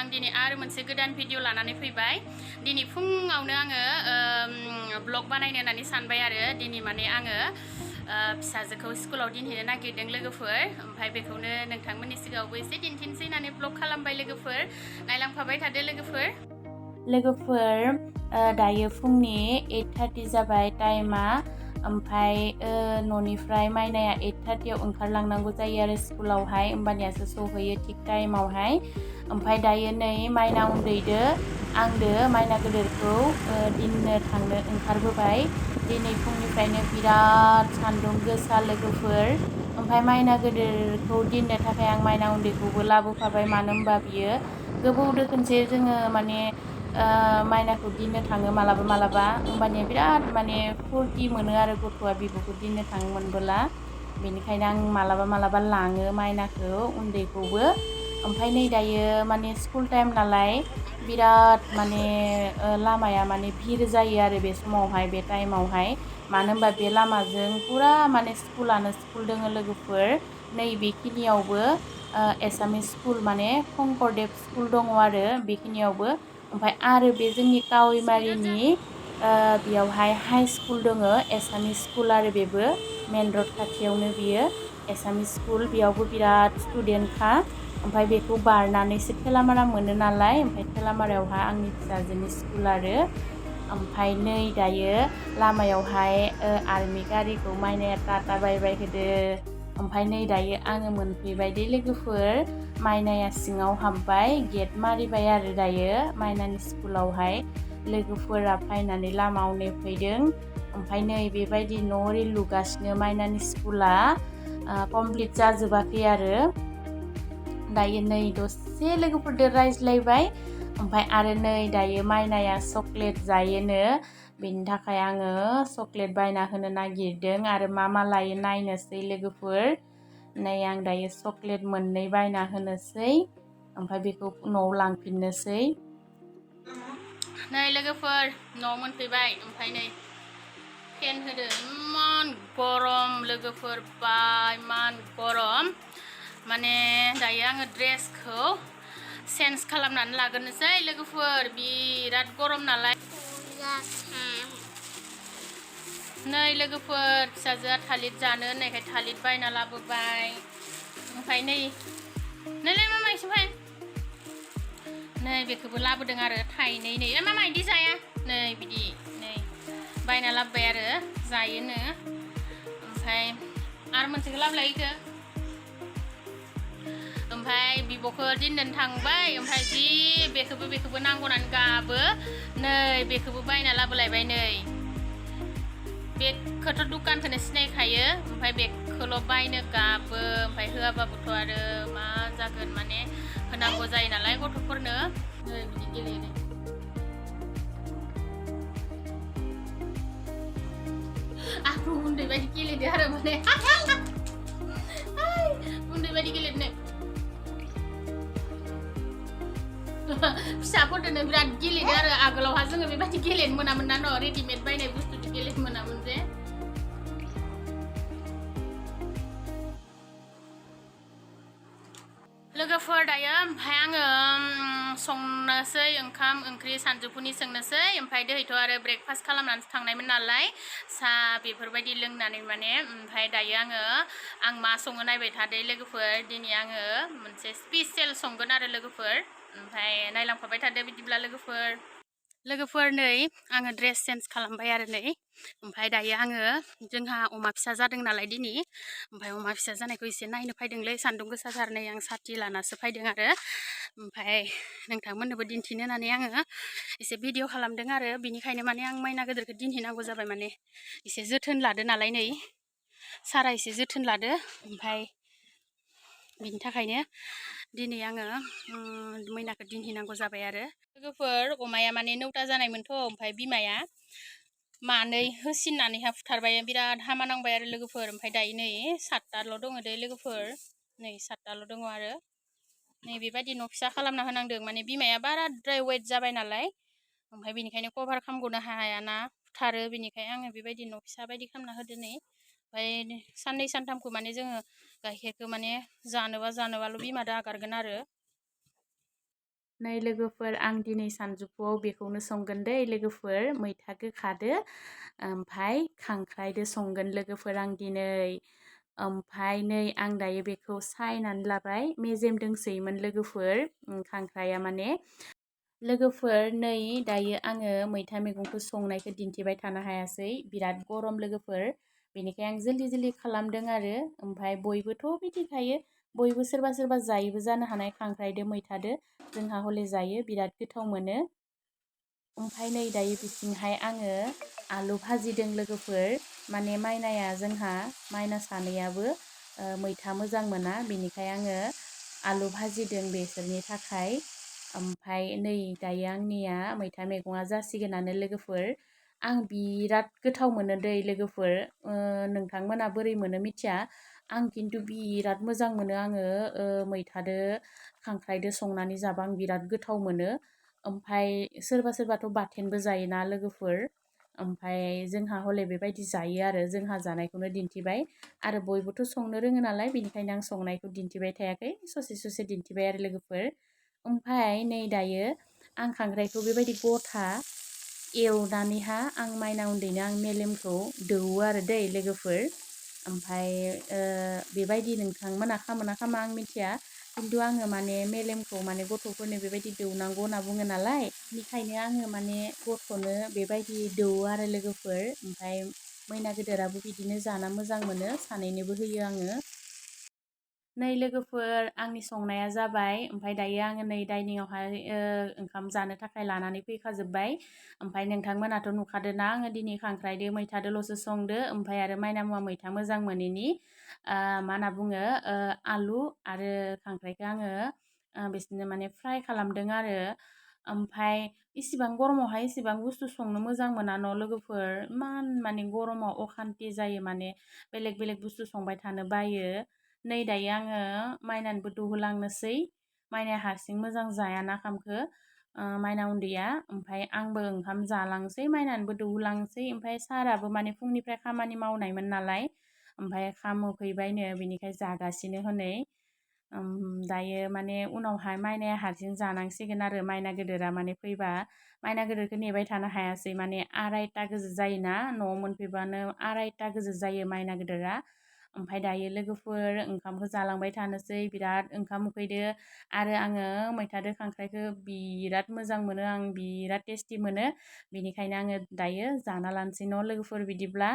आं दिनै आरो मोनसे गोदान भिडिअ लानानै फैबाय। दिनै फुङावनो आङो ब्लग बानायनो होननानै सानबाय आरो दिनै माने आङो फिसाजोखौ स्कुलाव दिनहैनो नागिरदों लोगोफोर। ओमफ्राय बेखौनो नोंथांमोननि सिगाङावबो एसे दिन्थिनोसै होननानै ब्लग खालामबाय लोगोफोर। नायलांफाबाय थादो लोगोफोर। दायो फुंनि 8:30 जाबाय टाइमा। ओमफ्राय न'निफ्राय माइनाया 8:30 आव ओंखारलांनांगौ जायो आरो स्कुलावहाय, होमबानियासो सहैयो थिग टाइमावहाय। ओमफ्राय दायो नै माइना उन्दैदो आंदो माइना गेदेरखौ दिननो थांनो ओंखारबोबाय। दिनै फुंनिफ्रायनो बिराद सान्दुं गोसा लोगोफोर। ओमफ्राय माइना गेदेरखौ दिननो थाखाय आं माइना उन्दैखौबो लाबोफाबाय, मानो होनबा बियो गोबावदो खनसे जोङो माने माइनाखौ दिननो थाङो मालाबा मालाबा, होमबानिया बिराद माने फुरथि मोनो आरो गथ'आ बिब'खौ दिननो थांनो मोनबोला। बेनिखायनो आं मालाबा मालाबा लाङो माइनाखौ उन्दैखौबो। ओमफ्राय नै दायो माने स्कुल टाइम नालाय बिराद माने लामाया माने भिर जायो आरो बे समावहाय, बे टाइमावहाय। मानो होनबा बे लामाजों पुरा माने स्कुलानो स्कुल दोङो लोगोफोर। नै बेखिनियावबो एसामिस स्कुल माने शंकरदेब स्कुल दङ आरो बेखिनियावबो। ओमफ्राय आरो बे जोंनि कावैमारिनि बेयावहाय हाइ स्कुल दङ, एसामिस स्कुल आरो बेबो मेन रड खाथियावनो बियो एसामिस स्कुल। बेयावबो बिराद स्टुडेन्टखा। ओमफ्राय बेखौ बारनानैसो थेलामारा मोनो नालाय, ओमफ्राय थेलामारायावहा आंनि फिसाजोनि स्कुल आरो। ओमफ्राय नै दायो लामायावहाय आर्मि गारिखौ माइनाया टाटा बायबाय होदो। ओमफ्राय नै दायो आङो मोनफैबाय दे लोगोफोर। माइनाया सिङाव हाबबाय, गेट मारिबाय आरो दायो माइनानि स्कुलावहाय। लोगोफोरा फैनानै लामायाव नेफैदों। ओमफ्राय नै बेबायदि न' ओरै लुगासिनो, माइनानि स्कुला कमप्लिट जाजोबाखै आरो। दायो नै दसे लोगोफोरजों रायज्लायबाय। ओमफ्राय आरो नै दायो माइनाया चक्लेट जायोनो, बेनि थाखाय आङो चक्लेट बायना होनो नागिरदों आरो मा लायो नायनोसै लोगोफोर। नै आं दायो चक्लेट 2 बायना होनोसै, ओमफ्राय बेखौ न'आव लांफिननोसै। नै लोगोफोर न'आव मोनफैबाय। ओमफ्राय नै फेन होदो, इमान गरम लोगोफोर, बा इमान गरम। माने दायो आङो ड्रेसखौ चेन्ज खालामनानै लाग्रोनोसै लोगोफोर, बिराद गरम नालाय। नै लोगोफोर फिसाजोआ थालिर जानो होननायखाय थालिर बायना लाबोबाय। ओमफ्राय नै मामा एसे फै। नै बेखौबो लाबोदों आरो थाइनै। नै मामा इदि जाया, नै बिदि नै बायना लाबोबाय आरो जायोनो। ओमफ्राय आरो मोनसेखौ लाबोलायखो। ओमफ्राय बिब'खौ दिननो थांबाय। ओमफ्राय जि बेखौबो नांगौ होननानै गाबो। नै बेखौबो बायना लाबोलायबाय। नै बेखौथ' दुखानखौनो सिनायखायो, ओमफ्राय बेखौल' बायनो गाबो। ओमफ्राय होआबाबोथ' आरो मा जागोन, माने होनांगौ जायो नालाय गथ'फोरनो। नै बिदि गेलेयो। आंबो उन्दै बायदि गेलेदो आरो माने उन्दै बायदि गेलेनो फिसाफोरजोंनो बिराद गेलेदो आरो। आगोलावहा जोङो बेबायदि गेलेनो मोनामोन ना, न' रेडिमेड बायनाय बुस्थुजों गेलेनो मोनामोन जे। लोगोफोर दायो ओमफ्राय आङो संनोसै ओंखाम ओंख्रि सानजौफुनि संनोसै। ओमफ्राय दोहैथ' आरो ब्रेकफास्ट खालामनानैसो थांनायमोन नालाय, साहा बेफोरबायदि लोंनानै माने। ओमफ्राय दायो आं मा सङो नायबाय थादो लोगोफोर। दिनै आङो मोनसे स्पेसियेल संगोन आरो लोगोफोर। ओमफ्राय नायलांफाबाय थादो बिदिब्ला लोगोफोर नै आङो ड्रेस चेन्ज खालामबाय आरो नै। ओमफ्राय दायो आङो जोंहा अमा फिसा जादों नालाय दिनै, ओमफ्राय अमा फिसा जानायखौ एसे नायनो फैदोंलै। सान्दुं गोसाथार, नै आं साथि लानासो फैदों आरो। ओमफ्राय नोंथांमोननोबो दिन्थिनो होननानै आङो एसे भिडिअ खालामदों आरो। बिनिखायनो माने आं माइना गेदेरखौ दिन्थिनांगौ जाबाय, माने एसे जोथोन लादो नालाय। नै सारा एसे जोथोन लादो। ओमफ्राय बिनि थाखायनो दिनै आङो मैनाखौ दिन्थिनांगौ जाबाय आरो। लोगोफोर अमाया माने 9ता जानायमोनथ', ओमफ्राय बिमाया 2 होसिननानैहा फुथारबाय, बिराद हामा नांबाय आरो लोगोफोर। ओमफ्राय दायो नै 7ताल' दङ दे लोगोफोर, नै 7ताल' दङ आरो। नै बेबायदि न' फिसा खालामना होनांदों, माने बिमाया बाराद्राय वेट जाबाय नालाय। ओमफ्राय बेनिखायनो कभार खालामग'नो हायाना, फुथारो। बेनिखायनो आङो बेबायदि न' फिसा बायदि खालामना होदो नै। ओमफ्राय 2 सानथामखौ माने जोङो गाइखेरखौ माने जानोबाल' बिमादो आगारगोन आरो। नै लोगोफोर आं दिनै सानजौफुआव बेखौनो संगोन दै लोगोफोर मैथा गोखादो ओमफ्राय खांख्राइदो संगोन लोगोफोर आं दिनै ओमफ्राय नै आं दायो बेखौ सायनानै लाबाय मेजेम दोंसोयोमोन लोगोफोर खांख्राइया माने लोगोफोर नै दायो आङो मैथा मैगंखौ संनायखौ दिन्थिबाय थानो हायासै बिराद गरम लोगोफोर बेनिखाय आं जल्दि जल्दि खालामदों आरो ओमफ्राय बयबोथ' मिथिखायो बयबो सोरबा सोरबा जायोबो जानो हानाय खांख्राइदो मैथादो जोंहा हले जायो बिराद गोथाव मोनो ओमफ्राय नै दायो बिथिंहाय आङो आलु भाजिदों लोगोफोर माने माइनाया जोंहा माइना सानैयाबो मैथा मोजां मोना बेनिखाय आङो आलु भाजिदों बेसोरनि थाखाय ओमफ्राय नै दायो आंनिया मैथा मैगङा जासिगोनानो लोगोफोर आं बिराद गोथाव मोनो दै लोगोफोर नोंथांमोना बोरै मोनो मिथिया आं खिन्थु बिराद मोजां मोनो आङो मैथादो खांख्राइदो संनानै जाबा आं बिराद गोथाव मोनो ओमफ्राय सोरबा सोरबाथ' बाथोनबो जायोना लोगोफोर ओमफ्राय जोंहा हले बेबायदि जायो आरो जोंहा जानायखौनो दिन्थिबाय आरो बयबोथ' संनो रोङो नालाय बेनिखायनो आं संनायखौ दिन्थिबाय थायाखै ससे ससे दिन्थिबाय आरो लोगोफोर ओमफ्राय नै दायो आं खांख्राइखौ बेबायदि गथा एवनानैहा आं माइना उन्दैनो आं मेलेमखौ दौवो आरो दै लोगोफोर ओमफ्राय बेबायदि नोंथांमोना खामोना खामा आं मिथिया खिन्थु आङो माने मेलेमखौ माने गथ'फोरनो बेबायदि दौनांगौ होनना बुङो नालाय बेनिखायनो आङो माने गथ'नो बेबायदि दौवो आरो लोगोफोर ओमफ्राय मैना गेदेराबो बिदिनो जाना मोजां मोनो सानैनोबो होयो आङो नै लोगोफोर आंनि संनाया जाबाय ओमफ्राय दायो आङो नै डाइनिंआवहाय ओंखाम जानो थाखाय लानानै फैखाजोब्बाय ओमफ्राय नोंथांमोनाथ' नुखादों ना आङो दिनै खांख्राइदो मैथादोल'सो संदो ओमफ्राय आरो माइना मुवा मैथा मोजां मोनैनि मा होनना बुङो आलु आरो खांख्राइखौ आङो बिसोरनो माने फ्राय खालामदों आरो ओमफ्राय इसिबां गरमावहाय इसिबां बुस्थु संनो मोजां मोना न' लोगोफोर इमान माने गरमाव अखान्थि जायो माने बेलेग बेलेग बुस्थु संबाय थानो बायो नै दायो आङो माइनानोबो दौहोलांनोसै माइनाया हारसिं मोजां जायाना ओंखामखौ माइना उन्दैया ओमफ्राय आंबो ओंखाम जालांसै माइनानोबो दौहोलांसै ओमफ्राय साराबो माने फुंनिफ्राय खामानि मावनायमोन नालाय ओमफ्राय ओंखाम उखैबायनो बिनिखाय जागासिनो हनै दायो माने उनावहाय माइनाया हारसिं जानांसिगोन आरो माइना गेदेरा माने फैबा माइना गेदेरखौ नेबाय थानो हायासै माने 2:30 गोजो जायोना न'आव मोनफैबानो 2:30 गोजो जायो माइना गेदेरा ओमफ्राय दायो लोगोफोर ओंखामखौ जालांबाय थानोसै बिराद ओंखाम उखैदो आरो आङो मैथादो खांख्राइखौ बिराद मोजां मोनो आं बिराद टेस्टि मोनो बेनिखायनो आङो दायो जाना लानोसै न' लोगोफोर बिदिब्ला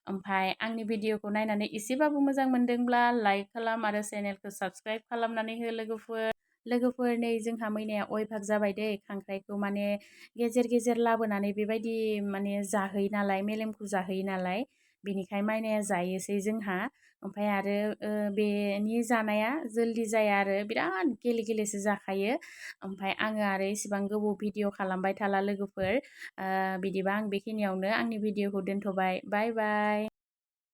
ओमफ्राय आंनि भिडिअखौ नायनानै एसेबाबो मोजां मोनदोंब्ला लाइक खालाम आरो चेनेलखौ साबस्क्राइब खालामनानै हो लोगोफोर नै जोंहा मैनाया अयभाग जाबाय दै खांख्राइखौ माने गेजेर गेजेर लाबोनानै बेबायदि माने जाहोयो नालाय मेलेमखौ जाहोयो नालाय बिनिखाय माइनाया जायोसै जोंहा ओमफ्राय आरो बेनि जानाया जल्दि जाया आरो बिराद गेले गेलेसो जाखायो ओमफ्राय आङो आरो इसिबां गोबाव भिडिअ खालामबाय थाला लोगोफोर बिदिबा आं बेखिनियावनो आंनि भिडिअखौ दोनथ'बाय बाय बाय